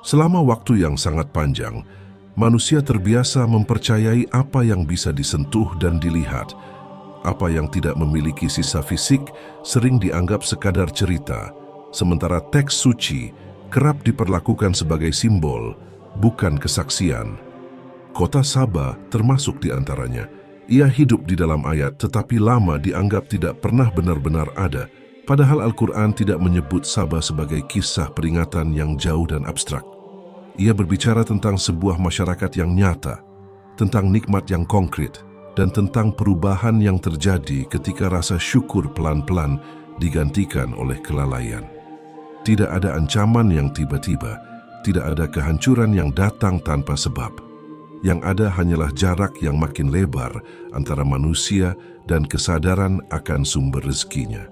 Selama waktu yang sangat panjang, manusia terbiasa mempercayai apa yang bisa disentuh dan dilihat. Apa yang tidak memiliki sisa fisik sering dianggap sekadar cerita, sementara teks suci kerap diperlakukan sebagai simbol, bukan kesaksian. Kota Saba termasuk di antaranya. Ia hidup di dalam ayat tetapi lama dianggap tidak pernah benar-benar ada, padahal Al-Quran tidak menyebut Saba sebagai kisah peringatan yang jauh dan abstrak. Ia berbicara tentang sebuah masyarakat yang nyata, tentang nikmat yang konkret, dan tentang perubahan yang terjadi ketika rasa syukur pelan-pelan digantikan oleh kelalaian. Tidak ada ancaman yang tiba-tiba, tidak ada kehancuran yang datang tanpa sebab. Yang ada hanyalah jarak yang makin lebar antara manusia dan kesadaran akan sumber rezekinya.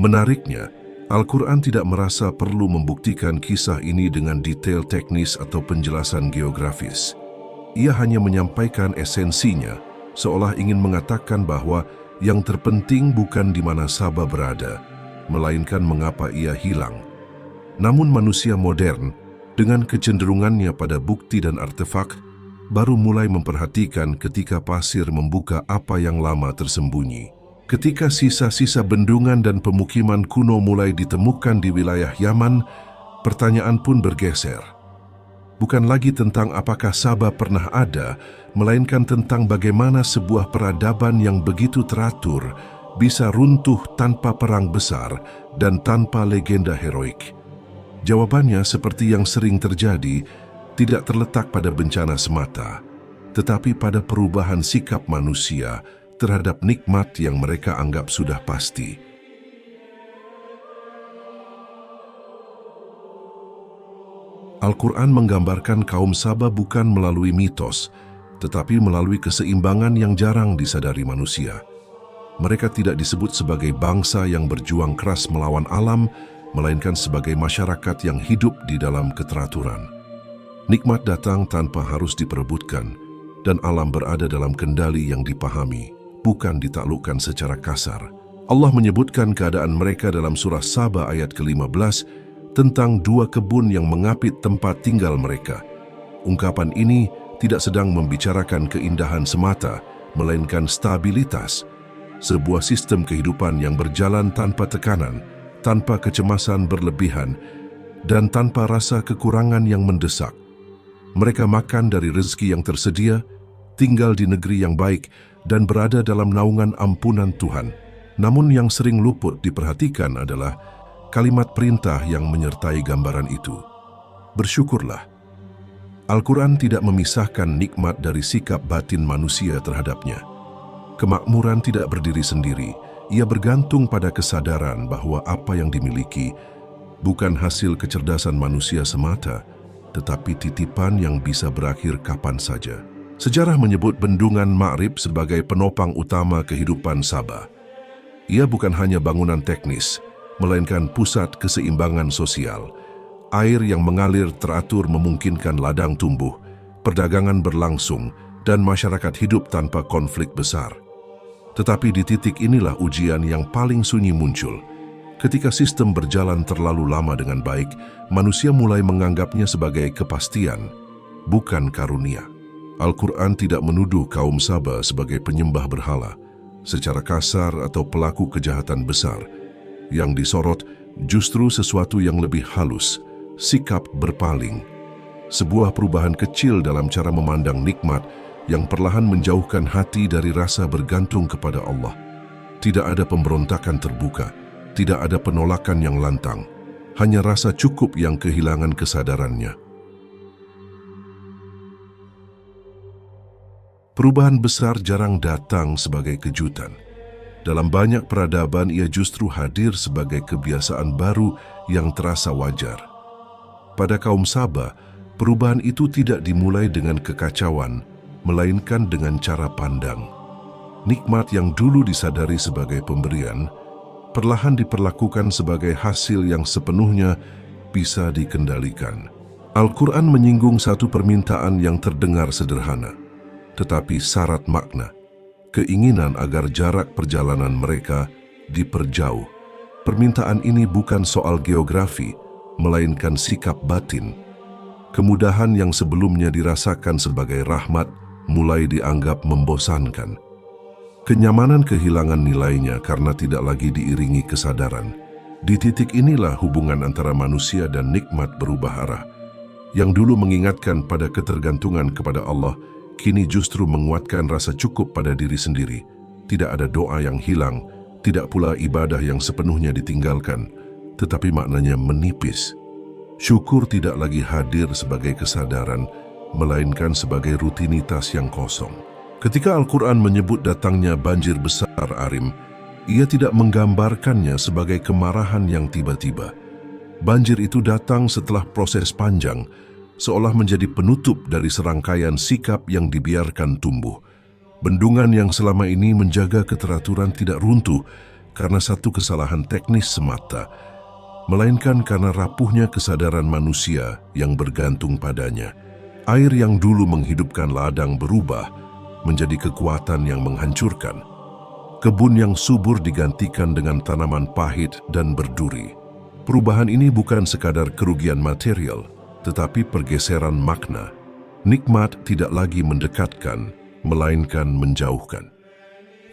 Menariknya, Al-Quran tidak merasa perlu membuktikan kisah ini dengan detail teknis atau penjelasan geografis. Ia hanya menyampaikan esensinya, seolah ingin mengatakan bahwa yang terpenting bukan di mana Saba berada, melainkan mengapa ia hilang. Namun manusia modern, dengan kecenderungannya pada bukti dan artefak, baru mulai memperhatikan ketika pasir membuka apa yang lama tersembunyi. Ketika sisa-sisa bendungan dan pemukiman kuno mulai ditemukan di wilayah Yaman, pertanyaan pun bergeser. Bukan lagi tentang apakah Saba pernah ada, melainkan tentang bagaimana sebuah peradaban yang begitu teratur bisa runtuh tanpa perang besar dan tanpa legenda heroik. Jawabannya, seperti yang sering terjadi, tidak terletak pada bencana semata, tetapi pada perubahan sikap manusia terhadap nikmat yang mereka anggap sudah pasti. Al-Quran menggambarkan kaum Saba bukan melalui mitos, tetapi melalui keseimbangan yang jarang disadari manusia. Mereka tidak disebut sebagai bangsa yang berjuang keras melawan alam, melainkan sebagai masyarakat yang hidup di dalam keteraturan. Nikmat datang tanpa harus diperebutkan, dan alam berada dalam kendali yang dipahami, bukan ditaklukkan secara kasar. Allah menyebutkan keadaan mereka dalam surah Saba ayat ke-15 tentang dua kebun yang mengapit tempat tinggal mereka. Ungkapan ini tidak sedang membicarakan keindahan semata, melainkan stabilitas, sebuah sistem kehidupan yang berjalan tanpa tekanan, tanpa kecemasan berlebihan, dan tanpa rasa kekurangan yang mendesak. Mereka makan dari rezeki yang tersedia, tinggal di negeri yang baik, dan berada dalam naungan ampunan Tuhan. Namun yang sering luput diperhatikan adalah kalimat perintah yang menyertai gambaran itu. Bersyukurlah. Al-Quran tidak memisahkan nikmat dari sikap batin manusia terhadapnya. Kemakmuran tidak berdiri sendiri. Ia bergantung pada kesadaran bahwa apa yang dimiliki bukan hasil kecerdasan manusia semata, tetapi titipan yang bisa berakhir kapan saja. Sejarah menyebut bendungan Ma'rib sebagai penopang utama kehidupan Saba. Ia bukan hanya bangunan teknis, melainkan pusat keseimbangan sosial. Air yang mengalir teratur memungkinkan ladang tumbuh, perdagangan berlangsung, dan masyarakat hidup tanpa konflik besar. Tetapi di titik inilah ujian yang paling sunyi muncul. Ketika sistem berjalan terlalu lama dengan baik, manusia mulai menganggapnya sebagai kepastian, bukan karunia. Al-Quran tidak menuduh kaum Saba sebagai penyembah berhala, secara kasar atau pelaku kejahatan besar. Yang disorot justru sesuatu yang lebih halus, sikap berpaling. Sebuah perubahan kecil dalam cara memandang nikmat yang perlahan menjauhkan hati dari rasa bergantung kepada Allah. Tidak ada pemberontakan terbuka, tidak ada penolakan yang lantang, hanya rasa cukup yang kehilangan kesadarannya. Perubahan besar jarang datang sebagai kejutan. Dalam banyak peradaban, ia justru hadir sebagai kebiasaan baru yang terasa wajar. Pada kaum Saba, perubahan itu tidak dimulai dengan kekacauan, melainkan dengan cara pandang. Nikmat yang dulu disadari sebagai pemberian, perlahan diperlakukan sebagai hasil yang sepenuhnya bisa dikendalikan. Al-Quran menyinggung satu permintaan yang terdengar sederhana, tetapi syarat makna, keinginan agar jarak perjalanan mereka diperjauh. Permintaan ini bukan soal geografi, melainkan sikap batin. Kemudahan yang sebelumnya dirasakan sebagai rahmat mulai dianggap membosankan. Kenyamanan kehilangan nilainya karena tidak lagi diiringi kesadaran. Di titik inilah hubungan antara manusia dan nikmat berubah arah. Yang dulu mengingatkan pada ketergantungan kepada Allah, kini justru menguatkan rasa cukup pada diri sendiri. Tidak ada doa yang hilang, tidak pula ibadah yang sepenuhnya ditinggalkan, tetapi maknanya menipis. Syukur tidak lagi hadir sebagai kesadaran, melainkan sebagai rutinitas yang kosong. Ketika Al-Quran menyebut datangnya banjir besar Arim, ia tidak menggambarkannya sebagai kemarahan yang tiba-tiba. Banjir itu datang setelah proses panjang, seolah menjadi penutup dari serangkaian sikap yang dibiarkan tumbuh. Bendungan yang selama ini menjaga keteraturan tidak runtuh karena satu kesalahan teknis semata, melainkan karena rapuhnya kesadaran manusia yang bergantung padanya. Air yang dulu menghidupkan ladang berubah menjadi kekuatan yang menghancurkan. Kebun yang subur digantikan dengan tanaman pahit dan berduri. Perubahan ini bukan sekadar kerugian material, tetapi pergeseran makna. Nikmat tidak lagi mendekatkan, melainkan menjauhkan.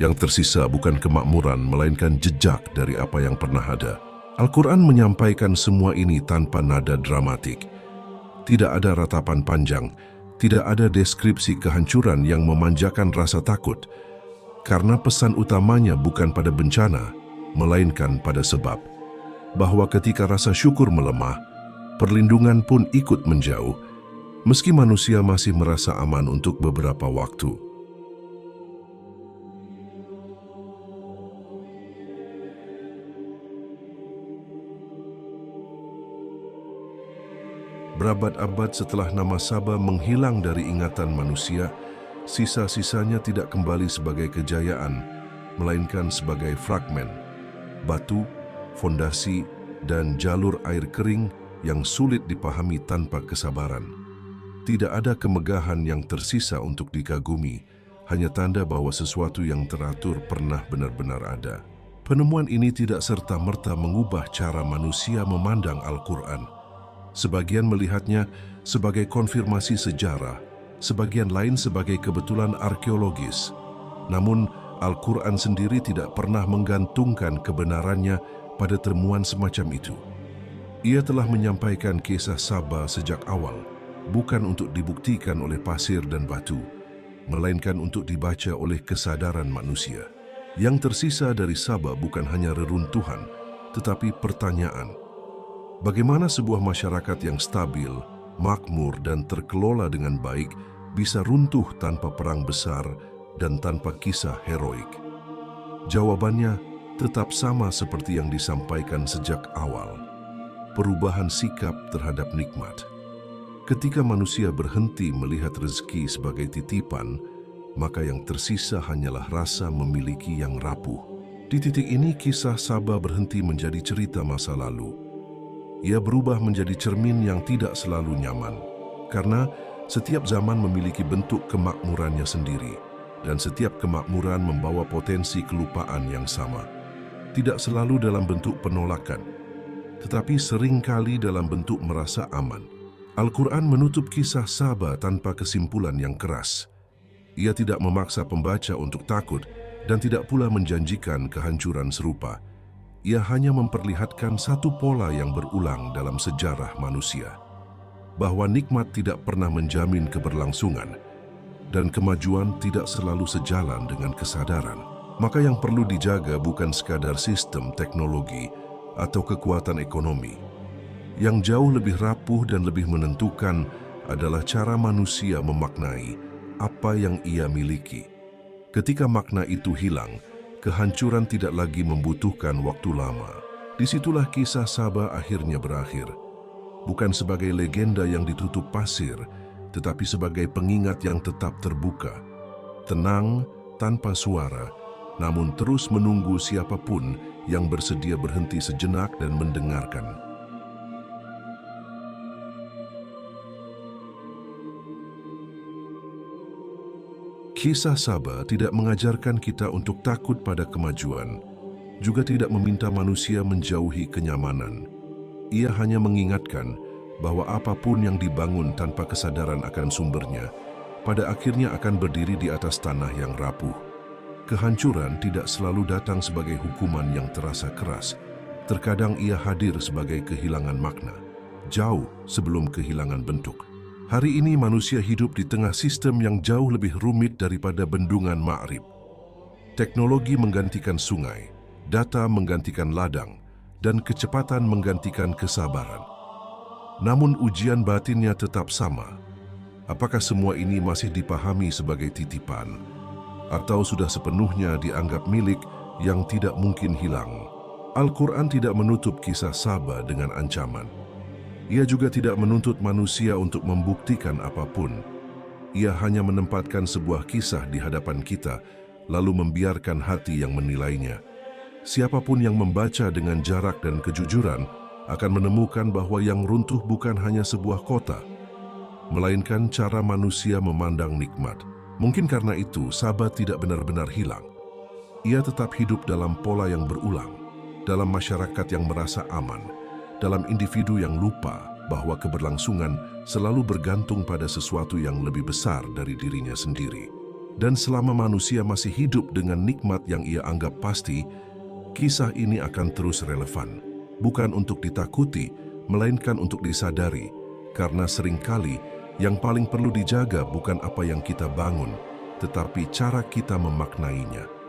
Yang tersisa bukan kemakmuran, melainkan jejak dari apa yang pernah ada. Al-Quran menyampaikan semua ini tanpa nada dramatik. Tidak ada ratapan panjang, tidak ada deskripsi kehancuran yang memanjakan rasa takut, karena pesan utamanya bukan pada bencana, melainkan pada sebab. Bahwa ketika rasa syukur melemah, perlindungan pun ikut menjauh, meski manusia masih merasa aman untuk beberapa waktu. Berabad-abad setelah nama Sabah menghilang dari ingatan manusia, sisa-sisanya tidak kembali sebagai kejayaan, melainkan sebagai fragmen, batu, fondasi, dan jalur air kering yang sulit dipahami tanpa kesabaran. Tidak ada kemegahan yang tersisa untuk dikagumi, hanya tanda bahwa sesuatu yang teratur pernah benar-benar ada. Penemuan ini tidak serta-merta mengubah cara manusia memandang Al-Quran. Sebagian melihatnya sebagai konfirmasi sejarah, sebagian lain sebagai kebetulan arkeologis. Namun, Al-Quran sendiri tidak pernah menggantungkan kebenarannya pada temuan semacam itu. Ia telah menyampaikan kisah Sabah sejak awal, bukan untuk dibuktikan oleh pasir dan batu, melainkan untuk dibaca oleh kesadaran manusia. Yang tersisa dari Sabah bukan hanya reruntuhan, tetapi pertanyaan. Bagaimana sebuah masyarakat yang stabil, makmur, dan terkelola dengan baik bisa runtuh tanpa perang besar dan tanpa kisah heroik? Jawabannya tetap sama seperti yang disampaikan sejak awal. Perubahan sikap terhadap nikmat. Ketika manusia berhenti melihat rezeki sebagai titipan, maka yang tersisa hanyalah rasa memiliki yang rapuh. Di titik ini kisah Sabah berhenti menjadi cerita masa lalu. Ia berubah menjadi cermin yang tidak selalu nyaman, karena setiap zaman memiliki bentuk kemakmurannya sendiri, dan setiap kemakmuran membawa potensi kelupaan yang sama. Tidak selalu dalam bentuk penolakan, tetapi seringkali dalam bentuk merasa aman. Al-Quran menutup kisah Sabah tanpa kesimpulan yang keras. Ia tidak memaksa pembaca untuk takut dan tidak pula menjanjikan kehancuran serupa. Ia hanya memperlihatkan satu pola yang berulang dalam sejarah manusia, bahwa nikmat tidak pernah menjamin keberlangsungan, dan kemajuan tidak selalu sejalan dengan kesadaran. Maka yang perlu dijaga bukan sekadar sistem teknologi atau kekuatan ekonomi. Yang jauh lebih rapuh dan lebih menentukan adalah cara manusia memaknai apa yang ia miliki. Ketika makna itu hilang, kehancuran tidak lagi membutuhkan waktu lama. Disitulah kisah Sabah akhirnya berakhir. Bukan sebagai legenda yang ditutup pasir, tetapi sebagai pengingat yang tetap terbuka. Tenang, tanpa suara, namun terus menunggu siapapun yang bersedia berhenti sejenak dan mendengarkan. Kisah Sabah tidak mengajarkan kita untuk takut pada kemajuan, juga tidak meminta manusia menjauhi kenyamanan. Ia hanya mengingatkan bahwa apapun yang dibangun tanpa kesadaran akan sumbernya, pada akhirnya akan berdiri di atas tanah yang rapuh. Kehancuran tidak selalu datang sebagai hukuman yang terasa keras. Terkadang ia hadir sebagai kehilangan makna, jauh sebelum kehilangan bentuk. Hari ini manusia hidup di tengah sistem yang jauh lebih rumit daripada bendungan Ma'rib. Teknologi menggantikan sungai, data menggantikan ladang, dan kecepatan menggantikan kesabaran. Namun ujian batinnya tetap sama. Apakah semua ini masih dipahami sebagai titipan, atau sudah sepenuhnya dianggap milik yang tidak mungkin hilang? Al-Quran tidak menutup kisah Saba dengan ancaman. Ia juga tidak menuntut manusia untuk membuktikan apapun. Ia hanya menempatkan sebuah kisah di hadapan kita, lalu membiarkan hati yang menilainya. Siapapun yang membaca dengan jarak dan kejujuran akan menemukan bahwa yang runtuh bukan hanya sebuah kota, melainkan cara manusia memandang nikmat. Mungkin karena itu Saba tidak benar-benar hilang. Ia tetap hidup dalam pola yang berulang, dalam masyarakat yang merasa aman, dalam individu yang lupa bahwa keberlangsungan selalu bergantung pada sesuatu yang lebih besar dari dirinya sendiri. Dan selama manusia masih hidup dengan nikmat yang ia anggap pasti, kisah ini akan terus relevan. Bukan untuk ditakuti, melainkan untuk disadari. Karena seringkali yang paling perlu dijaga bukan apa yang kita bangun, tetapi cara kita memaknainya.